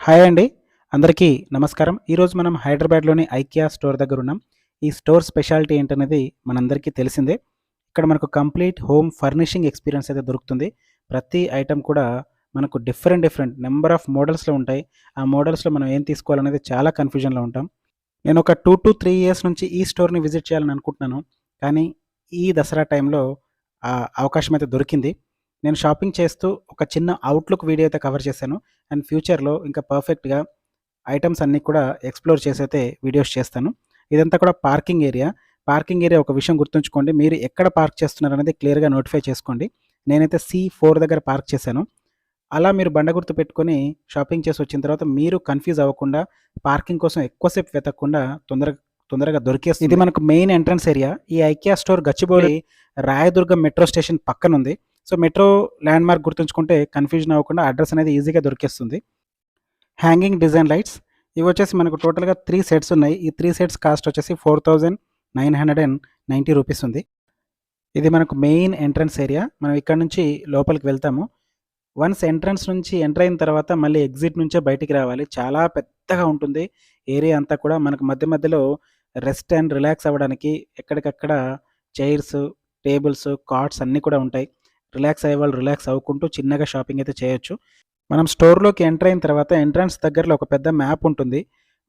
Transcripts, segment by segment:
Hi అండి. అందరికీ నమస్కారం. ఈరోజు మనం హైదరాబాద్‌లోని ఐకియా స్టోర్ దగ్గరున్నాం. ఈ స్టోర్ స్పెషాలిటీ ఏంటనేది మనందరికీ తెలిసిందే. ఇక్కడ మనకు కంప్లీట్ హోమ్ ఫర్నిషింగ్ ఎక్స్‌పీరియన్స్ అయితే దొరుకుతుంది. ప్రతి ఐటెమ్ కూడా మనకు డిఫరెంట్ నంబర్ ఆఫ్ మోడల్స్‌లో ఉంటాయి. ఆ మోడల్స్‌లో మనం ఏం తీసుకోవాలనేది చాలా కన్‌ఫ్యూజన్‌లో ఉంటాం. నేనొక 2-3 ఇయర్స్ నుంచి ఈ స్టోర్‌ని విజిట్ చేయాలని అనుకుంటున్నాను. కానీ ఈ దసరా టైంలో ఆ అవకాశం అయితే దొరికింది. నేను షాపింగ్ చేస్తూ ఒక చిన్న అవుట్‌లుక్ వీడియో అయితే కవర్ చేశాను. అండ్ ఫ్యూచర్‌లో ఇంకా పర్ఫెక్ట్‌గా ఐటెమ్స్ అన్నీ కూడా ఎక్స్‌ప్లోర్ చేసైతే వీడియోస్ చేస్తాను. ఇదంతా కూడా పార్కింగ్ ఏరియా. పార్కింగ్ ఏరియా ఒక విషయం గుర్తుంచుకోండి. మీరు ఎక్కడ పార్క్ చేస్తున్నారనేది క్లియర్‌గా నోటిఫై చేసుకోండి. నేనైతే C4 దగ్గర పార్క్ చేశాను. అలా మీరు బండ గుర్తు పెట్టుకొని షాపింగ్ చేసి వచ్చిన తర్వాత మీరు కన్‌ఫ్యూజ్ అవ్వకుండా పార్కింగ్ కోసం ఎక్కువ సేపు వెతకకుండా తొందరగా దొరికేస్తుంది. ఇది మనకు మెయిన్ ఎంట్రన్స్ ఏరియా. ఈ IKEA store Gachibowli Rayadurgam metro station పక్కనుంది. సో, మెట్రో ల్యాండ్‌మార్క్ గుర్తుంచుకుంటే కన్‌ఫ్యూజన్ అవ్వకుండా అడ్రెస్ అనేది ఈజీగా దొరికేస్తుంది. హ్యాంగింగ్ డిజైన్ లైట్స్ ఇవొచ్చేసి మనకు టోటల్‌గా 3 సెట్స్ ఉన్నాయి. ఈ 3 సెట్స్ కాస్ట్ వచ్చేసి 4990 రూపీస్ ఉంది. ఇది మనకు మెయిన్ ఎంట్రన్స్ ఏరియా. మనం ఇక్కడ నుంచి లోపలికి వెళ్తాము. వన్స్ ఎంట్రన్స్ నుంచి ఎంటర్ అయిన తర్వాత మళ్ళీ ఎగ్జిట్ నుంచే బయటికి రావాలి. చాలా పెద్దగా ఉంటుంది ఏరియా అంతా కూడా. మనకు మధ్యలో రెస్ట్ అండ్ రిలాక్స్ అవ్వడానికి ఎక్కడికక్కడ చైర్స్, టేబుల్స్, కాట్స్ అన్నీ కూడా ఉంటాయి. రిలాక్స్ అయ్యేవాళ్ళు రిలాక్స్ అవ్వుకుంటూ చిన్నగా షాపింగ్ అయితే చేయొచ్చు. మనం స్టోర్‌లోకి ఎంటర్ అయిన తర్వాత ఎంట్రన్స్ దగ్గరలో ఒక పెద్ద మ్యాప్ ఉంటుంది.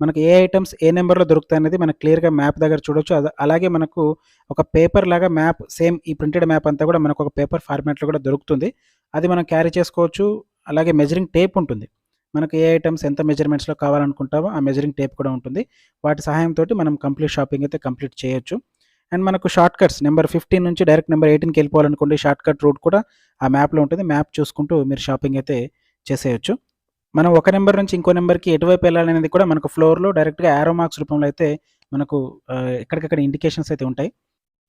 మనకు ఏ ఐటెమ్స్ ఏ నంబర్‌లో దొరుకుతాయనేది మనకు క్లియర్‌గా మ్యాప్ దగ్గర చూడొచ్చు. అలాగే మనకు ఒక పేపర్ లాగా మ్యాప్ సేమ్ ఈ ప్రింటెడ్ మ్యాప్ అంతా కూడా మనకు ఒక పేపర్ ఫార్మాట్‌లో కూడా దొరుకుతుంది. అది మనం క్యారీ చేసుకోవచ్చు. అలాగే మెజరింగ్ టేప్ ఉంటుంది. మనకు ఏ ఐటెమ్స్ ఎంత మెజర్‌మెంట్స్‌లో కావాలనుకుంటామో ఆ మెజరింగ్ టేప్ కూడా ఉంటుంది. వాటి సహాయంతోటి మనం కంప్లీట్ షాపింగ్ అయితే కంప్లీట్ చేయొచ్చు. అండ్ మనకు షార్ట్ కట్స్ నంబర్ 15 నుంచి డైరెక్ట్ నంబర్ 18కి వెళ్ళిపోవాలనుకోండి షార్ట్ కట్ రూట్ కూడా ఆ మ్యాప్‌లో ఉంటుంది. మ్యాప్ చూసుకుంటూ మీరు షాపింగ్ అయితే చేసేయొచ్చు. మనం ఒక నంబర్ నుంచి ఇంకో నంబర్‌కి ఎటువైపు వెళ్ళాలనేది కూడా మనకు ఫ్లోర్‌లో డైరెక్ట్‌గా యారో మార్క్స్ రూపంలో అయితే మనకు ఎక్కడికక్కడ ఇండికేషన్స్ అయితే ఉంటాయి.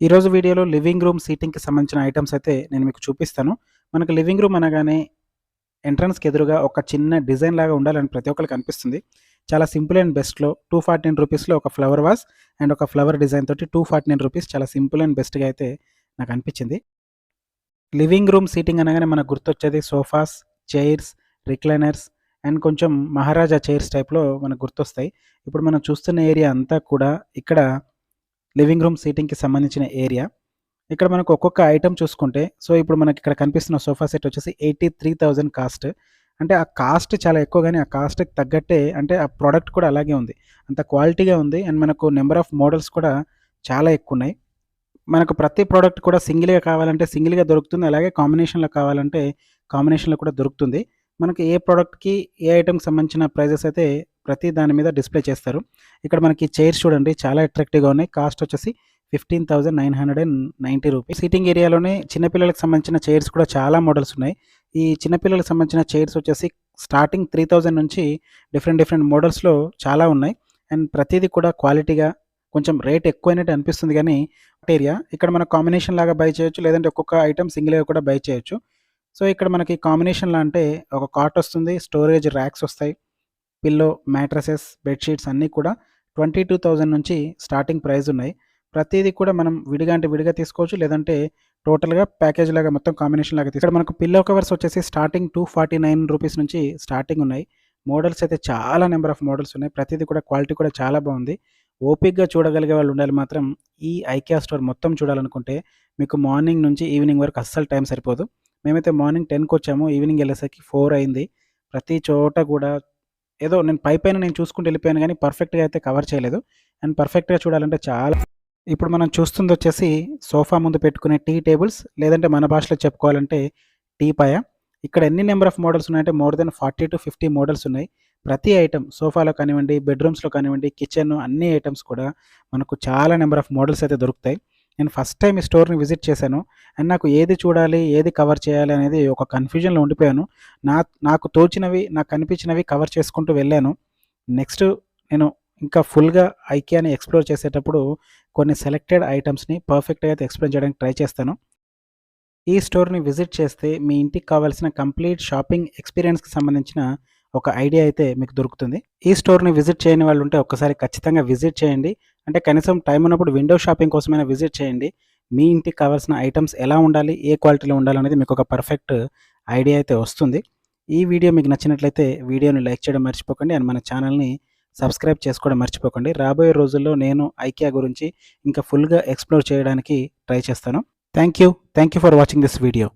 ఈరోజు వీడియోలో లివింగ్ రూమ్ సీటింగ్‌కి సంబంధించిన ఐటెమ్స్ అయితే నేను మీకు చూపిస్తాను. మనకు లివింగ్ రూమ్ అనగానే ఎంట్రన్స్‌కి ఎదురుగా ఒక చిన్న డిజైన్ లాగా ఉండాలని ప్రతి ఒక్కళ్ళకి అనిపిస్తుంది. చాలా సింపుల్ అండ్ బెస్ట్‌లో రూ. 249 ఒక ఫ్లవర్ వాస్ అండ్ ఒక ఫ్లవర్ డిజైన్ తోటి రూ. 249 చాలా సింపుల్ అండ్ బెస్ట్‌గా అయితే నాకు అనిపించింది. లివింగ్ రూమ్ సీటింగ్ అనగానే మనకు గుర్తొచ్చేది సోఫాస్, చైర్స్, రిక్లైనర్స్ అండ్ కొంచెం మహారాజా చైర్స్ టైప్‌లో మనకు గుర్తొస్తాయి. ఇప్పుడు మనం చూస్తున్న ఏరియా అంతా కూడా ఇక్కడ లివింగ్ రూమ్ సీటింగ్‌కి సంబంధించిన ఏరియా. ఇక్కడ మనకు ఒక్కొక్క ఐటెమ్ చూసుకుంటే ఇప్పుడు మనకి ఇక్కడ కనిపిస్తున్న సోఫా సెట్ వచ్చేసి 83,000 కాస్ట్. అంటే ఆ కాస్ట్ చాలా ఎక్కువ గాని ఆ కాస్ట్‌కి తగ్గట్టే అంటే ఆ ప్రొడక్ట్ కూడా అలాగే ఉంది. అంత క్వాలిటీగా ఉంది. అండ్ మనకు నంబర్ ఆఫ్ మోడల్స్ కూడా చాలా ఎక్కువున్నాయి. మనకు ప్రతి ప్రొడక్ట్ కూడా సింగిల్‌గా కావాలంటే సింగిల్‌గా దొరుకుతుంది. అలాగే కాంబినేషన్‌లో కావాలంటే కాంబినేషన్‌లో కూడా దొరుకుతుంది. మనకి ఏ ప్రొడక్ట్‌కి ఏ ఐటెమ్‌కి సంబంధించిన ప్రైజెస్ అయితే ప్రతి దాని మీద డిస్‌ప్లే చేస్తారు. ఇక్కడ మనకి చైర్స్ చూడండి చాలా అట్రాక్టివ్‌గా ఉన్నాయి. కాస్ట్ వచ్చేసి 15,990 రూపీస్. సీటింగ్ ఏరియాలోనే చిన్న పిల్లలకి సంబంధించిన చైర్స్ కూడా చాలా మోడల్స్ ఉన్నాయి. ఈ చిన్న పిల్లలకి సంబంధించిన చైర్స్ వచ్చేసి స్టార్టింగ్ 3000 నుంచి డిఫరెంట్ మోడల్స్‌లో చాలా ఉన్నాయి. అండ్ ప్రతీది కూడా క్వాలిటీగా కొంచెం రేట్ ఎక్కువైనట్టు అనిపిస్తుంది గానీ ఏరియా ఇక్కడ మనం కాంబినేషన్ లాగా బై చేయొచ్చు. లేదంటే ఒక్కొక్క ఐటెమ్ సింగిల్‌గా కూడా బై చేయొచ్చు. ఇక్కడ మనకి కాంబినేషన్‌లో అంటే ఒక కాట్ వస్తుంది. స్టోరేజ్ ర్యాక్స్ వస్తాయి. పిల్లో, మ్యాట్రెసెస్, బెడ్‌షీట్స్ అన్నీ కూడా 22,000 నుంచి స్టార్టింగ్ ప్రైస్ ఉన్నాయి. ప్రతీది కూడా మనం విడిగా అంటే విడిగా తీసుకోవచ్చు. లేదంటే టోటల్‌గా ప్యాకేజ్ లాగా మొత్తం కాంబినేషన్ లాగా ఇక్కడ మనకు పిల్లో కవర్స్ వచ్చేసి స్టార్టింగ్ 249 రూపీస్ నుంచి స్టార్టింగ్ ఉన్నాయి. మోడల్స్ అయితే చాలా నంబర్ ఆఫ్ మోడల్స్ ఉన్నాయి. ప్రతీది కూడా క్వాలిటీ కూడా చాలా బాగుంది. ఓపికగా చూడగలిగే వాళ్ళు ఉండాలి మాత్రం ఈ ఐకియా స్టోర్ మొత్తం చూడాలనుకుంటే మీకు మార్నింగ్ నుంచి ఈవినింగ్ వరకు అస్సలు టైం సరిపోదు. మేమైతే మార్నింగ్ 10కి వచ్చాము. ఈవినింగ్ వెళ్ళేసరికి 4 అయింది. ప్రతి చోట కూడా ఏదో నేను పైపైన నేను చూసుకుంటూ వెళ్ళిపోయాను గానీ పర్ఫెక్ట్‌గా అయితే కవర్ చేయలేదు. అండ్ పర్ఫెక్ట్‌గా చూడాలంటే చాలా ఇప్పుడు మనం చూస్తుందొచ్చేసి సోఫా ముందు పెట్టుకునే టీ టేబుల్స్ లేదంటే మన భాషలో చెప్పుకోవాలంటే టీపాయ. ఇక్కడ ఎన్ని నంబర్ ఆఫ్ మోడల్స్ ఉన్నాయంటే మోర్ దెన్ 40-50 మోడల్స్ ఉన్నాయి. ప్రతి ఐటెమ్ సోఫాలో కానివ్వండి, బెడ్‌రూమ్స్‌లో కానివ్వండి, కిచెన్ అన్ని ఐటెమ్స్ కూడా మనకు చాలా నంబర్ ఆఫ్ మోడల్స్ అయితే దొరుకుతాయి. నేను ఫస్ట్ టైమ్ ఈ స్టోర్‌ని విజిట్ చేశాను. అండ్ నాకు ఏది చూడాలి, ఏది కవర్ చేయాలి అనేది ఒక కన్‌ఫ్యూజన్‌లో ఉండిపోయాను. నాకు తోచినవి, నాకు కనిపించినవి కవర్ చేసుకుంటూ వెళ్ళాను. నెక్స్ట్ నేను ఇంకా ఫుల్‌గా ఐకియాని ఎక్స్‌ప్లోర్ చేసేటప్పుడు కొన్ని సెలెక్టెడ్ ఐటెమ్స్‌ని పర్ఫెక్ట్‌గా అయితే ఎక్స్‌ప్లెయిన్ చేయడానికి ట్రై చేస్తాను. ఈ స్టోర్‌ని విజిట్ చేస్తే మీ ఇంటికి కావాల్సిన కంప్లీట్ షాపింగ్ ఎక్స్‌పీరియన్స్‌కి సంబంధించిన ఒక ఐడియా అయితే మీకు దొరుకుతుంది. ఈ స్టోర్‌ని విజిట్ చేయని వాళ్ళు ఉంటే ఒక్కసారి ఖచ్చితంగా విజిట్ చేయండి. అంటే కనీసం టైం ఉన్నప్పుడు విండో షాపింగ్ కోసమైనా విజిట్ చేయండి. మీ ఇంటికి కావాల్సిన ఐటెమ్స్ ఎలా ఉండాలి, ఏ క్వాలిటీలో ఉండాలనేది మీకు ఒక పర్ఫెక్ట్ ఐడియా అయితే వస్తుంది. ఈ వీడియో మీకు నచ్చినట్లయితే వీడియోని లైక్ చేయడం మర్చిపోకండి. అండ్ మన ఛానల్‌ని సబ్స్క్రైబ్ చేసుకోవడం మర్చిపోకండి. రాబోయే రోజుల్లో నేను ఐకియా గురించి ఇంకా ఫుల్‌గా ఎక్స్‌ప్లోర్ చేయడానికి ట్రై చేస్తాను. Thank you for watching this video.